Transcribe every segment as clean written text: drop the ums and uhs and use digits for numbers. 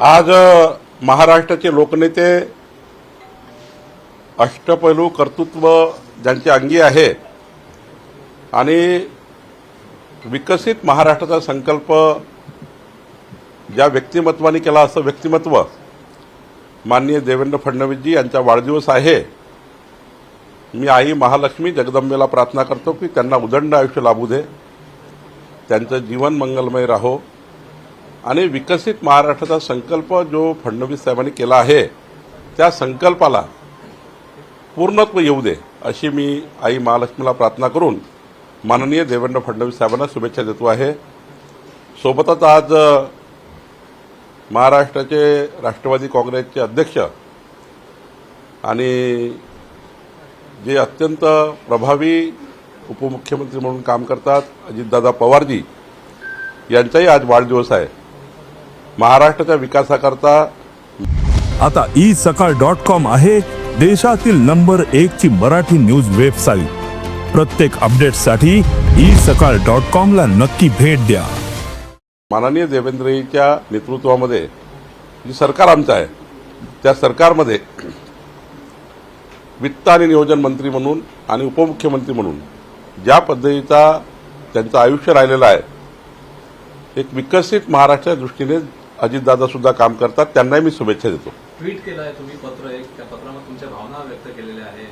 आज महाराष्ट्राचे लोकनेते अष्टपैलू कर्तृत्व ज्यांचे अंगी आहे आणि विकसित महाराष्ट्राचा संकल्प ज्या व्यक्तिमत्वाने केला असं व्यक्तिमत्व माननीय देवेंद्र फडणवीसजी यांचा वाढदिवस आहे। मी आई महालक्ष्मी जगदंबेला प्रार्थना करतो की त्यांना उदंड आयुष्य लाभू दे, त्यांचं जीवन मंगलमय राहो आणि विकसित महाराष्ट्राचा संकल्प जो फडणवीस साहेबांनी केला आहे त्या संकल्पाला पूर्णत्व येऊ दे अशी मी आई महालक्ष्मीला प्रार्थना करून माननीय देवेंद्र फडणवीस साहेबांना शुभेच्छा देतो आहे। सोबतच आज महाराष्ट्राचे राष्ट्रवादी काँग्रेसचे अध्यक्ष आणि जे अत्यंत प्रभावी उपमुख्यमंत्री म्हणून काम करतात अजितदादा पवारजी यांचाही आज वाढदिवस आहे। महाराष्ट्राच्या विकासाकरता आता isakal.com आहे देशातील नंबर 1 ची मराठी न्यूज वेबसाईट। प्रत्येक अपडेटसाठी isakal.com ला नक्की भेट द्या। माननीय देवेंद्रजींच्या नेतृत्वामध्ये जे सरकार आमचं आहे त्या सरकारमध्ये वित्त आणि नियोजन मंत्री म्हणून आणि उपमुख्यमंत्री म्हणून ज्या पद्धतीचा त्यांचं आयुष्य राहिलेलं आहे, एक विकसित महाराष्ट्राच्या दृष्टीने अजितदादा सुद्धा काम करतात, त्यांनाही मी शुभेच्छा देतो। ट्विट केलं आहे तुम्ही, पत्र एक, त्या पत्रामध्ये तुमच्या भावना व्यक्त केलेल्या आहे,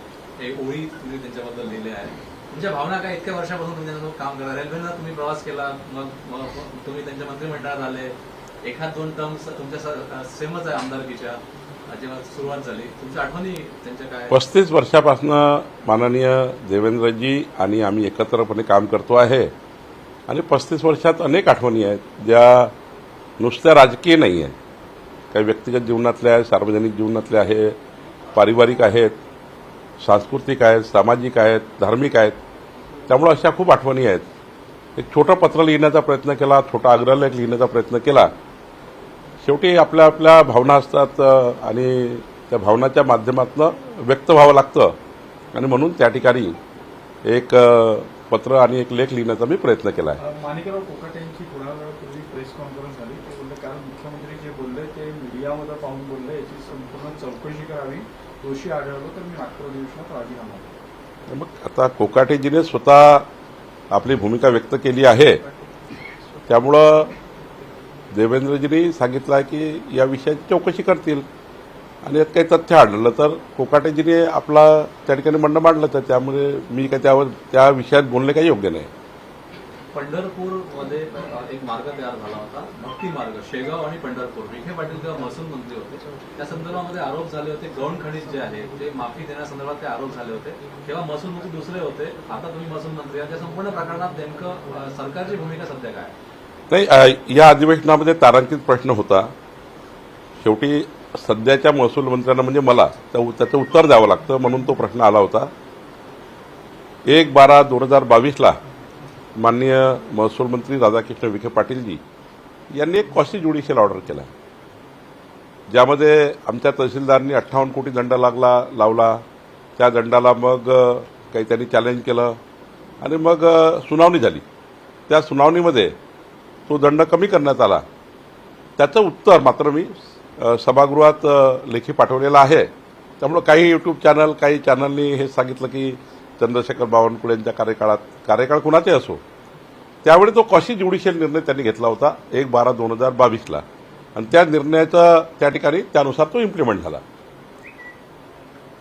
एक ओळी तुम्ही त्यांच्याबद्दल लिहिल्या आहे। तुमच्या भावना काय? इतक्या वर्षापासून तुमच्यासोबत काम करा, रेल्वेनं तुम्ही प्रवास केला, मग तुम्ही त्यांच्या मंत्रिमंडळात आले, एखाद दोन टर्म्स तुमच्या सेमच आहे आमदारकीच्या जेव्हा सुरुवात झाली, तुमच्या आठवणी त्यांच्या काय? 35 वर्षापासून माननीय देवेंद्रजी आणि आम्ही एकत्रपणे काम करतो आहे आणि 35 वर्षात अनेक आठवणी आहेत ज्या नुसत्या राजकीय नाही आहेत, काही व्यक्तिगत जीवनातल्या आहेत, सार्वजनिक जीवनातल्या आहेत, पारिवारिक आहेत, सांस्कृतिक आहेत, सामाजिक आहेत, धार्मिक आहेत। त्यामुळे अशा खूप आठवणी आहेत। एक छोटं पत्र लिहिण्याचा प्रयत्न केला, छोटा आग्रहलेख लिहिण्याचा प्रयत्न केला। शेवटी आपल्या आपल्या भावना असतात आणि त्या भावनाच्या माध्यमातून व्यक्त व्हावं लागतं आणि म्हणून त्या ठिकाणी एक पत्र आणि एक लेख लिहिण्याचा मी प्रयत्न केला आहे। माणिकराव कोकाटे यांची थोड्या वेळापूर्वी प्रेस कॉन्फरन्स झाली, ते बोलले कारण मुख्यमंत्री जे बोलले ते मीडियामध्ये पाहून बोलले, याची संपूर्ण चौकशी करावी, दोषी आढळलो तर मी नागपूर अधिवेशनात राजीनामा देईन। मग आता कोकाटेजीने स्वतः आपली भूमिका व्यक्त केली आहे, त्यामुळं देवेंद्रजींनी सांगितलं आहे की या विषयाची चौकशी करतील आणि यात काही तथ्य आढळलं तर कोकाटेजीने आपला त्या ठिकाणी म्हणणं मांडलं, तर त्यामुळे मी काय त्यावर त्या विषयात बोलणे काही योग्य नाही। पंढरपूरमध्ये एक मार्ग तयार झाला होता, भक्ती मार्ग, शेगाव आणि पंढरपूर। विखे पाटील तेव्हा महसूल मंत्री होते, त्या संदर्भामध्ये आरोप झाले होते, गौण खनिज जे आहे ते माफी देण्यासंदर्भात ते आरोप झाले होते, तेव्हा महसूल मंत्री दुसरे होते, आता तुम्ही महसूल मंत्री आहात। त्या संपूर्ण प्रकरणात नेमकं सरकारची भूमिका सध्या काय? नाही, या अधिवेशनामध्ये तारांकित प्रश्न होता। शेवटी सध्याच्या महसूल मंत्र्यांना म्हणजे मला त्याचं उत्तर द्यावं लागतं म्हणून तो प्रश्न आला होता। 1/12/2022 माननीय महसूल मंत्री राधाकृष्ण विखे पाटीलजी यांनी एक क्वासी ज्युडिशियल ऑर्डर केला, ज्यामध्ये आमच्या तहसीलदारांनी 58 कोटी दंड लावला। त्या दंडाला मग काही त्यांनी चॅलेंज केलं आणि मग सुनावणी झाली। त्या सुनावणीमध्ये तो दंड कमी करण्यात आला। त्याचं उत्तर मात्र मी सभागृहात लेखी पाठवलेलं आहे। त्यामुळे काही यूट्यूब चॅनल, काही चॅनलनी हे सांगितलं की चंद्रशेखर बावनकुळे यांच्या कार्यकाळ कुणाचे असो, त्यावेळी तो क्वासी ज्युडिशियल निर्णय त्यांनी घेतला होता 1/12/2022 आणि त्या निर्णयाचा त्या ठिकाणी त्यानुसार तो इम्प्लिमेंट झाला।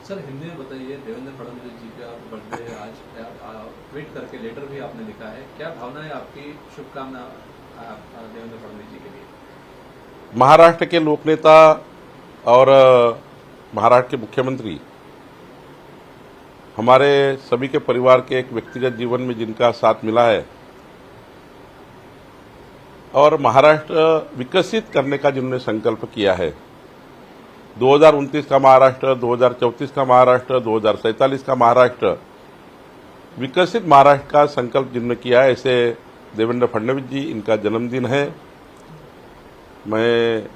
सर, हिंदी में बताइए, देवेंद्र फडणवीस जी का बर्थडे आज, ट्वीट करके लेटर भी आपने लिखा है, क्या भावना है आपकी? शुभकामना देवेंद्र फडणवीस जी के लिए। महाराष्ट्र के लोकनेता और महाराष्ट्र के मुख्यमंत्री हमारे सभी के परिवार के एक व्यक्तिगत जीवन में जिनका साथ मिला है और महाराष्ट्र विकसित करने का जिन्होंने संकल्प किया है, 2029 का महाराष्ट्र, 2034 का महाराष्ट्र, 2047 का महाराष्ट्र, विकसित महाराष्ट्र का संकल्प जिन्होंने किया है, ऐसे देवेंद्र फडणवीस जी, इनका जन्मदिन है। मैं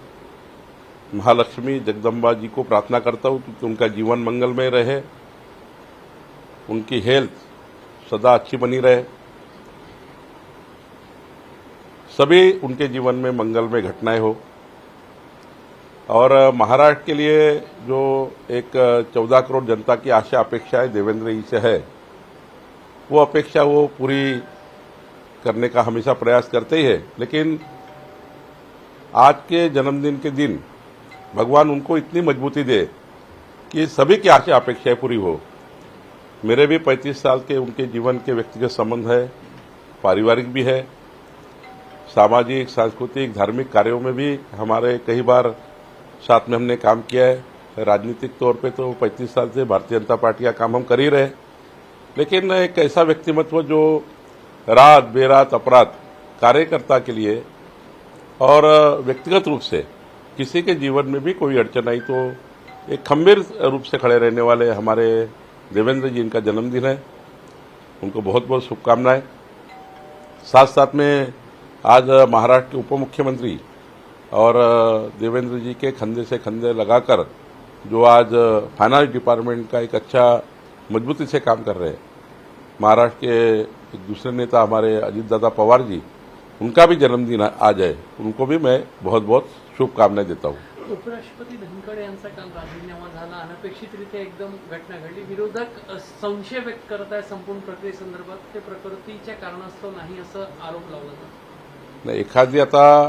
महालक्ष्मी जगदम्बा जी को प्रार्थना करता हूँ कि उनका जीवन मंगलमय रहे, उनकी हेल्थ सदा अच्छी बनी रहे, सभी उनके जीवन में मंगलमय घटनाएं हो। और महाराष्ट्र के लिए जो एक 14 करोड़ जनता की आशा अपेक्षा देवेंद्र जी से है, वो अपेक्षा वो पूरी करने का हमेशा प्रयास करते ही है। लेकिन आज के जन्मदिन के दिन भगवान उनको इतनी मजबूती दे कि सभी की आशा अपेक्षाएं पूरी हो। मेरे भी 35 साल के उनके जीवन के व्यक्तिगत संबंध है, पारिवारिक भी है, सामाजिक, सांस्कृतिक, धार्मिक कार्यों में भी हमारे कई बार साथ में हमने काम किया है। राजनीतिक तौर पे तो 35 साल से भारतीय जनता पार्टी का काम हम कर ही रहे, लेकिन एक ऐसा व्यक्तिमत्व जो रात बेरात अपराध कार्यकर्ता के लिए और व्यक्तिगत रूप से किसी के जीवन में भी कोई अड़चन आई तो एक खंबीर रूप से खड़े रहने वाले हमारे देवेंद्र जी, इनका जन्मदिन है, उनको बहुत बहुत शुभकामनाएं। साथ साथ में आज महाराष्ट्र के उप मुख्यमंत्री और देवेंद्र जी के कंधे से कंधे लगाकर जो आज फाइनेंस डिपार्टमेंट का एक अच्छा मजबूती से काम कर रहे हैं, महाराष्ट्र के एक दूसरे नेता हमारे अजीतदादा पवार जी, उनका भी जन्मदिन आज है, उनको भी मैं बहुत बहुत शुभकामनाएं देता हूँ। उपराष्ट्रपती धनखड यांचा काल राजीनामा झाला, अनपेक्षितरित्या एकदम घटना घडली। विरोधक संशय व्यक्त करत आहे संपूर्ण प्रक्रियेसंदर्भात, ते प्रकृतीच्या कारणास्तव नाही असं आरोप लावला जातो। नाही, एखादी आता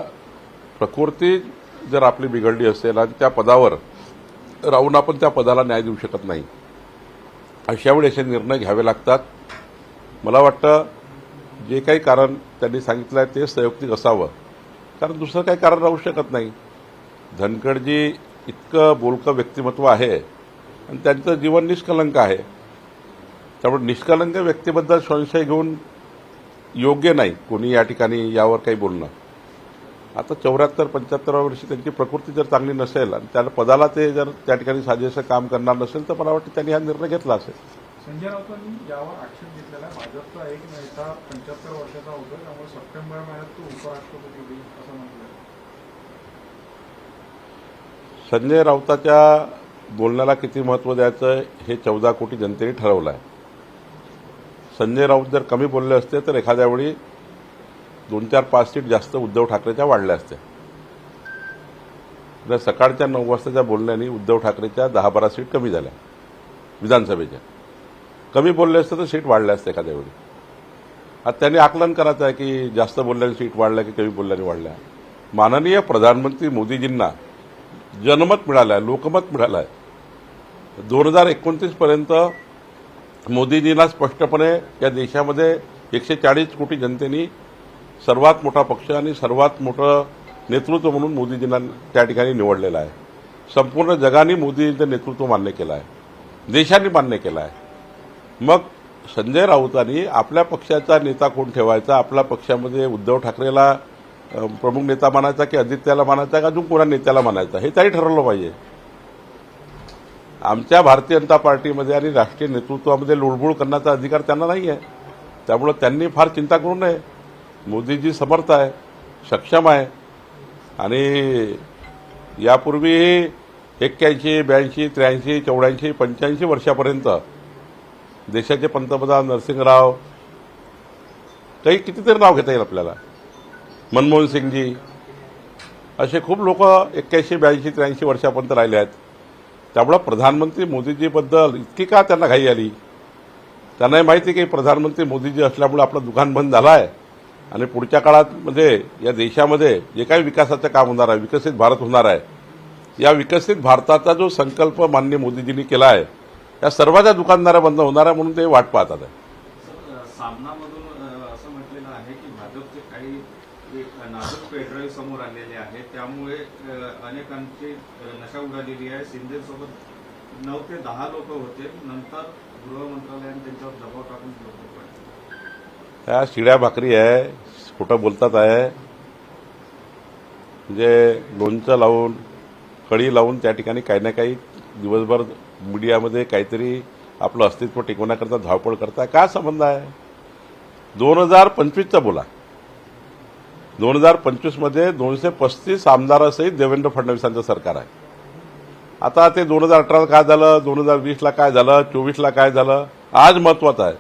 प्रकृती जर आपली बिघडली असेल आणि त्या पदावर राहून आपण त्या पदाला न्याय देऊ शकत नाही, अशा वेळी असे निर्णय घ्यावे लागतात। मला वाटतं जे काही कारण त्यांनी सांगितलं आहे ते संयुक्तिक असावं, कारण दुसरं काही कारण राहू शकत नाही। धनखडजी इतकं बोलकं व्यक्तिमत्व आहे आणि त्यांचं जीवन निष्कलंक आहे, त्यामुळे निष्कलंक व्यक्तीबद्दल संशय घेऊन योग्य नाही कोणी या ठिकाणी यावर काही बोलणं। आता 74-75 वर्षी त्यांची प्रकृती जर चांगली नसेल आणि त्या पदाला ते जर त्या ठिकाणी साजेसं काम करणार नसेल तर मला वाटतं त्यांनी हा निर्णय घेतला असेल। संजय राऊतांनी यावर आक्षेप घेतलेला आहे, भाजपचा एक नेता 75 वर्षाचा होता, त्यामुळे सप्टेंबर महिन्यात तो उपराष्ट्रपती होईल असं म्हटलं। संजय राऊताच्या बोलण्याला किती महत्त्व द्यायचं हे 14 कोटी जनतेने ठरवलं आहे। संजय राऊत जर कमी बोलले असते तर एखाद्या वेळी 2-4-5 सीट जास्त उद्धव ठाकरेच्या वाढल्या असत्या। जर सकाळच्या 9 वाजताच्या बोलण्याने उद्धव ठाकरेच्या 10-12 सीट कमी झाल्या, विधानसभेच्या कमी बोलले असते तर सीट वाढल्या असत्या एखाद्या वेळी। आता त्यांनी आकलन करायचं आहे की जास्त बोलल्याने सीट वाढल्या की कमी बोलल्याने वाढल्या। माननीय प्रधानमंत्री मोदीजींना जनमत मिळालं आहे, लोकमत मिळालं आहे। 2029 पर्यंत मोदीजींना स्पष्टपणे या देशामध्ये 140 कोटी जनतेने सर्वात मोठा पक्ष आणि सर्वात मोठं नेतृत्व म्हणून मोदीजींना त्या ठिकाणी निवडलेलं आहे। संपूर्ण जगाने मोदीजींचं नेतृत्व मान्य केलं आहे, देशाने मान्य केलं आहे। मग संजय राऊतांनी आपल्या पक्षाचा नेता कोण ठेवायचा, आपल्या पक्षामध्ये उद्धव ठाकरेला प्रमुख नेता मानायचा की आदित्याला मानायचा का अजून कोणा नेत्याला मानायचा हे त्यांनी ठरवलं पाहिजे। आमच्या भारतीय जनता पार्टीमध्ये आणि राष्ट्रीय नेतृत्वामध्ये लुडबुड करण्याचा अधिकार त्यांना नाही आहे, त्यामुळे त्यांनी फार चिंता करू नये। मोदीजी समर्थ आहे, सक्षम आहे आणि यापूर्वी 81, 82, 83, 84, 85 वर्षापर्यंत देशाचे पंतप्रधान नरसिंहराव, काही कितीतरी नाव घेता येईल आपल्याला, मनमोहन सिंगजी, असे खूप लोक 81, 82, 83 वर्षापर्यंत राहिले आहेत। त्यामुळे प्रधानमंत्री मोदीजीबद्दल इतकी का त्यांना घाई आली? त्यांनाही माहिती की प्रधानमंत्री मोदीजी असल्यामुळे आपलं दुकान बंद झालं आहे आणि पुढच्या काळात मध्ये या देशामध्ये जे काही विकासाचं काम होणार आहे, विकसित भारत होणार आहे, या विकसित भारताचा जो संकल्प माननीय मोदीजींनी केला आहे, या सर्वांच्या दुकानदाऱ्या बंद होणार आहे म्हणून ते वाट पाहतात आहे। सामनामधून असं म्हटलेलं आहे की भाजपचे काही नाजूक पेडराईव समोर आलेले आहेत, त्यामुळे अनेकांची नशा उडालेली आहे। शिंदेसोबत 9 ते 10 लोक होते, नंतर गृह मंत्रालयाने त्यांच्यावर दबाव टाकून लोक पडले। या शिड्या भाकरी आहे, खोटं बोलतात आहे, म्हणजे लोणचं लावून कळी लावून त्या ठिकाणी काही ना काही दिवसभर मीडियामध्ये काहीतरी आपलं अस्तित्व टिकवण्याकरता धावपळ करताय। काय संबंध आहे? 2025चा बोला, 2025 मध्ये 235 आमदारासहित देवेंद्र फडणवीसांचं सरकार आहे। आता ते 2018 काय झालं, 2020ला काय झालं, 24ला काय झालं, आज महत्वाचं आहे।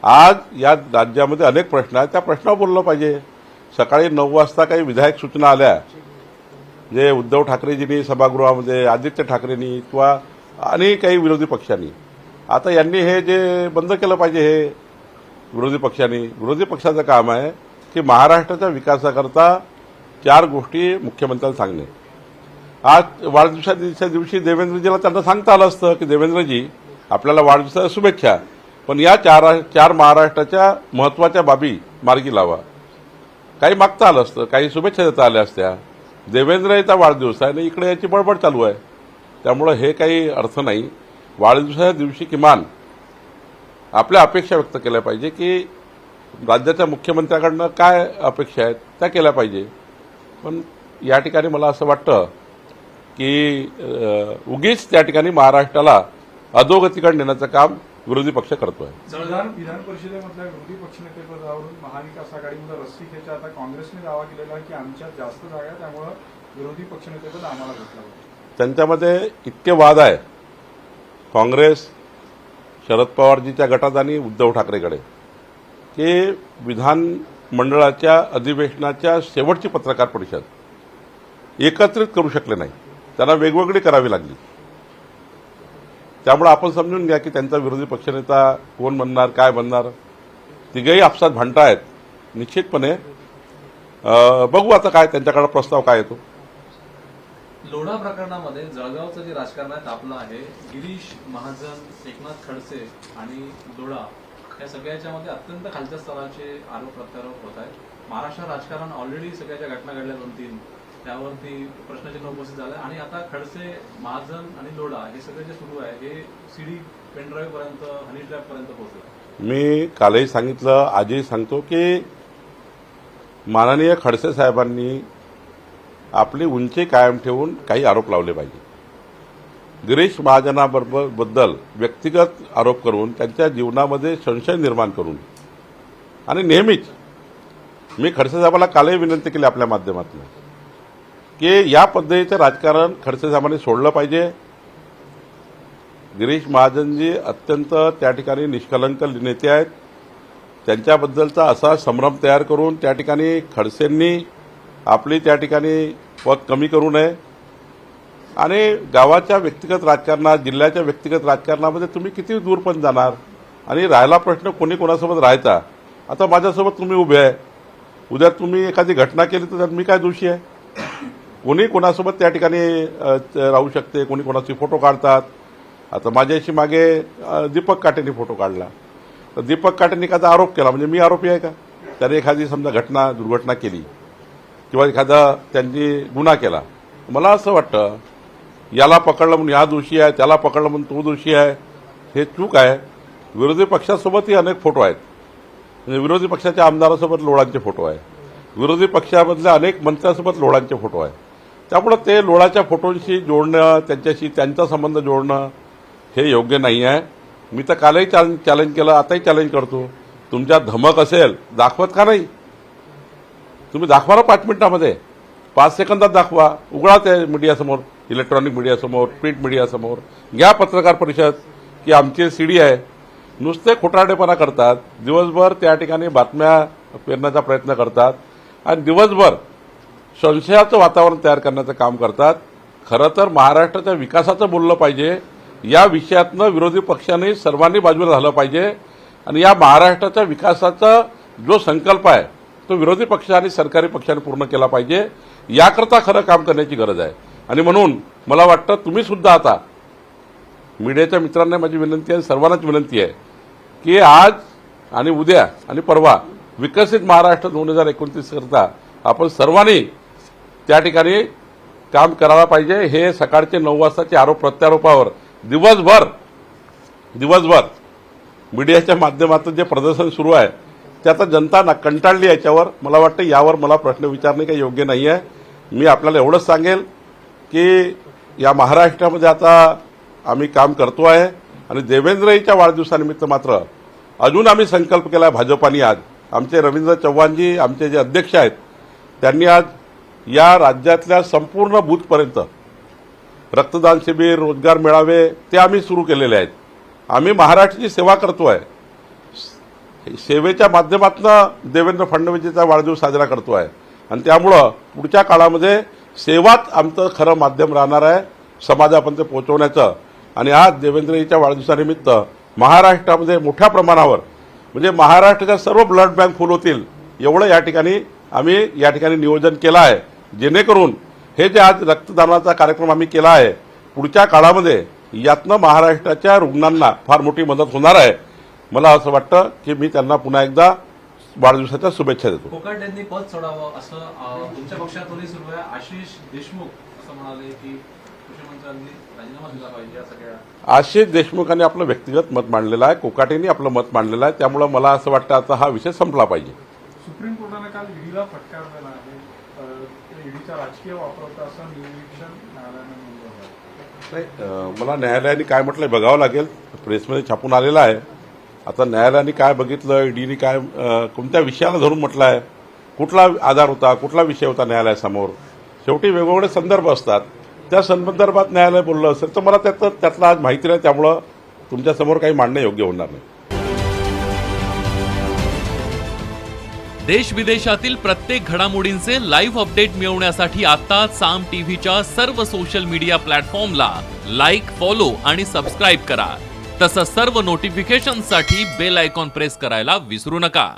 आज या राज्यामध्ये अनेक प्रश्न आहेत, त्या प्रश्नावर बोललं पाहिजे। सकाळी 9 वाजता काही विधायक सूचना आल्या जे उद्धव ठाकरेजींनी सभागृहामध्ये, आदित्य ठाकरेंनी किंवा आणि काही विरोधी पक्षांनी, आता यांनी हे जे बंद केलं पाहिजे. हे विरोधी पक्षाचं काम आहे की महाराष्ट्राच्या विकासाकरता 4 गोष्टी मुख्यमंत्र्यांना सांगणे. आज वाढदिवसाच्या दिवशी देवेंद्रजीला त्यांना सांगता आलं असतं की देवेंद्रजी आपल्याला वाढदिवसाच्या शुभेच्छा, पण या 4 महाराष्ट्राच्या महत्त्वाच्या बाबी मार्गी लावा. काही मागता आलं असतं, काही शुभेच्छा देता आल्या असत्या. देवेंद्रचा वाढदिवस आहे आणि इकडे याची बडबड चालू आहे. त्यामुळं हे काही अर्थ नाही. वाढदिवसाच्या दिवशी किमान आपल्या अपेक्षा व्यक्त केल्या पाहिजे की राज्याच्या मुख्यमंत्र्याकडनं काय अपेक्षा आहेत त्या केल्या पाहिजे. पण या ठिकाणी मला असं वाटतं की उगीच त्या ठिकाणी महाराष्ट्राला अधोगतीकडे नेण्याचं काम विरोधी पक्ष करतोय. विधान परिषदेमधल्या विरोधी पक्षनेतेपदावरून महाविकास आघाडीमध्ये रस्सीखेचा आता काँग्रेसने दावा केलेला आहे की आमच्यात जास्त जागा, त्यामुळे विरोधी पक्षनेतेपद आम्हाला भेटलं होतं. त्यांच्यामध्ये इतके वाद आहे काँग्रेस, शरद पवारजीच्या गटात आणि उद्धव ठाकरेकडे, की विधानमंडळाच्या अधिवेशनाच्या शेवटची पत्रकार परिषद एकत्रित करू शकले नाही. त्यांना वेगवेगळी करावी लागली. त्यामुळे आपण समजून घ्या की त्यांचा विरोधी पक्षनेता कोण बनणार, काय बनणार. तिघेही आपसात भांडतायत. निश्चितपणे बघू आता काय त्यांच्याकडे प्रस्ताव काय येतो. लोढा प्रकरणामध्ये जळगावचं जे राजकारण आहे तापलं आहे. गिरीश महाजन, एकनाथ खडसे आणि लोढा या सगळ्याच्या मध्ये अत्यंत खालच्या स्तराचे आरोप प्रत्यारोप होत आहेत. महाराष्ट्र राजकारण ऑलरेडी सगळ्या ज्या घटना घडल्या 2-3 त्यावरती प्रश्नचिन्ह उपस्थित झालं आणि आता खडसे, महाजन आणि लोढा हे सगळे जे सुरू आहे हे सीडी पेनड्राईव्ह पर्यंत, हनी ट्रॅप पर्यंत पोहोचलं. मी कालही सांगितलं, आजही सांगतो की माननीय खडसे साहेबांनी आपली उंची कायम ठेवून काही आरोप लावले पाहिजे. गिरीश महाजनाबद्दल व्यक्तिगत आरोप करून त्यांच्या जीवनामध्ये संशय निर्माण करून आणि नेहमीच मी खडसे साहेबांना कालही विनंती केली आपल्या माध्यमातून की या पद्धतीचं राजकारण खडसे साहेबांनी सोडलं पाहिजे. गिरीश महाजनजी अत्यंत त्या ठिकाणी निष्कलंक नेते आहेत. त्यांच्याबद्दलचा असा संभ्रम तयार करून त्या ठिकाणी खडसेंनी आपली त्या ठिकाणी पद कमी करू नये आणि गावाच्या व्यक्तिगत राजकारणात, जिल्ह्याच्या व्यक्तिगत राजकारणामध्ये तुम्ही किती दूर पण जाणार. आणि राहिला प्रश्न कोणी कोणासोबत राहायचा. आता माझ्यासोबत तुम्ही उभे आहे, उद्या तुम्ही एखादी घटना केली तर त्यात मी काय दोषी आहे. कोणी कोणासोबत त्या ठिकाणी राहू शकते, कोणी कोणाचे फोटो काढतात. आता माझ्याशी मागे दीपक काटेंनी फोटो काढला, तर दीपक काटेंनी एखादा आरोप केला म्हणजे मी आरोपी आहे का. त्याने एखादी समजा दुर्घटना केली किंवा एखादा त्यांनी गुन्हा केला. मला असं वाटतं याला पकडलं म्हणून या दोषी आहे, त्याला पकडलं म्हणून तो दोषी आहे, हे चूक आहे. विरोधी पक्षासोबतही अनेक फोटो आहेत. म्हणजे विरोधी पक्षाच्या आमदारासोबत लोढांचे फोटो आहे, विरोधी पक्षामधल्या अनेक मंत्र्यांसोबत लोढांचे फोटो आहे. त्यामुळे ते लोढाच्या फोटोंशी जोडणं, त्यांच्याशी त्यांचा संबंध जोडणं हे योग्य नाही आहे. मी तर कालही चॅलेंज केलं, आताही चॅलेंज करतो. तुमच्या धमक असेल दाखवत का नाही. तुम्ही दाखवा ना 5 मिनिटामध्ये, 5 सेकंदात दाखवा. उघडा ते मीडियासमोर, इलेक्ट्रॉनिक मीडियासमोर, प्रिंट मीडियासमोर घ्या पत्रकार परिषद की आमची सीडी आहे. नुसते खोटारडेपणा करतात. दिवसभर त्या ठिकाणी बातम्या पेरण्याचा प्रयत्न करतात आणि दिवसभर संशयाचं वातावरण तयार करण्याचं काम करतात. खरं तर महाराष्ट्राच्या विकासाचं बोललं पाहिजे. या विषयातनं विरोधी पक्षांनी सर्वांनी बाजूला झालं पाहिजे आणि या महाराष्ट्राच्या विकासाचा जो संकल्प आहे तो विरोधी पक्ष आणि सरकारी पक्षाने पूर्ण केला पाहिजे. याकरता खरं काम करण्याची गरज आहे. आणि म्हणून मला वाटतं तुम्ही सुद्धा आता मीडियाच्या मित्रांना माझी विनंती आहे, सर्वांनाच विनंती आहे की आज आणि उद्या आणि परवा विकसित महाराष्ट्र 2029 करता आपण सर्वांनी त्या ठिकाणी काम करायला पाहिजे. हे सकाळचे 9 वाजताचे आरोप प्रत्यारोपावर दिवसभर मीडियाच्या माध्यमातून जे प्रदर्शन सुरू आहे ते आता जनता कंटाळली. याच्यावर मला वाटतं यावर मला प्रश्न विचारणे काही योग्य नाही आहे. मी आपल्याला एवढंच सांगेल की या महाराष्ट्रामध्ये आता आम्ही काम करतो आहे आणि देवेंद्रजीच्या वाढदिवसानिमित्त मात्र अजून आम्ही संकल्प केला आहे भाजपाने. आज आमचे रवींद्र चव्हाणजी, आमचे जे अध्यक्ष आहेत, त्यांनी आज या राज्यातल्या संपूर्ण बूथपर्यंत रक्तदान शिबिर, रोजगार मेळावे ते आम्ही सुरू केलेले आहेत. आम्ही महाराष्ट्राची सेवा करतोय. सेवेच्या माध्यमातून देवेंद्र फडणवीसचा वाढदिवस साजरा करतोय आणि त्यामुळं पुढच्या काळामध्ये सेवाच आमचं खरं माध्यम राहणार आहे समाजापर्यंत पोहोचवण्याचं. आणि आज देवेंद्रजीच्या वाढदिवसानिमित्त महाराष्ट्रामध्ये मोठ्या प्रमाणावर म्हणजे महाराष्ट्राच्या सर्व ब्लड बँक फुल होतील एवढं या ठिकाणी आम्ही नियोजन केलं आहे, जेणेकरून हे जे आज रक्तदानाचा कार्यक्रम आम्ही केला आहे पुढच्या काळामध्ये यातनं महाराष्ट्राच्या रुग्णांना फार मोठी मदत होणार आहे. मला असं वाटतं की मी त्यांना पुन्हा एकदा वाढदिवसाच्या शुभेच्छा देतो. कोकाटे यांनी पद सोडावं असं तुमच्या पक्षातूनही सुरू आहे. आशिष देशमुख असं म्हणाले की कृषी मंत्र्यांनी राजीनामा दिला पाहिजे या सगळ्या. आशिष देशमुखांनी आपलं व्यक्तिगत मत मांडलेलं आहे, कोकाटेंनी आपलं मत मांडलेलं आहे. त्यामुळं मला असं वाटतं आता हा विषय संपला पाहिजे. सुप्रीम कोर्टाने काल ईडीला फटकार दिला आहे. ईडीचा राजकीय वापर होता असं निरीक्षण न्यायालयाने नोंदवलं आहे. नाही, मला न्यायालयाने काय म्हटलंय बघावं लागेल. प्रेसमध्ये छापून आलेलं आहे. आता न्यायालयाने काय बघितलं, ईडीने काय कोणत्या विषयाला धरून म्हटलं आहे, कुठला आधार होता, कुठला विषय होता न्यायालयासमोर. शेवटी वेगवेगळे संदर्भ असतात. त्या संदर्भात न्यायालय बोललं असेल तर मला त्यातलं आज माहिती नाही, त्यामुळं तुमच्यासमोर काही मांडणं योग्य होणार नाही. देश विदेशातील प्रत्येक घडामोडींचे लाईव्ह अपडेट मिळवण्यासाठी आता साम टीव्हीच्या सर्व सोशल मीडिया प्लॅटफॉर्मला लाईक, फॉलो आणि सबस्क्राईब करा. तसंच सर्व नोटिफिकेशनसाठी बेल आयकॉन प्रेस करायला विसरू नका.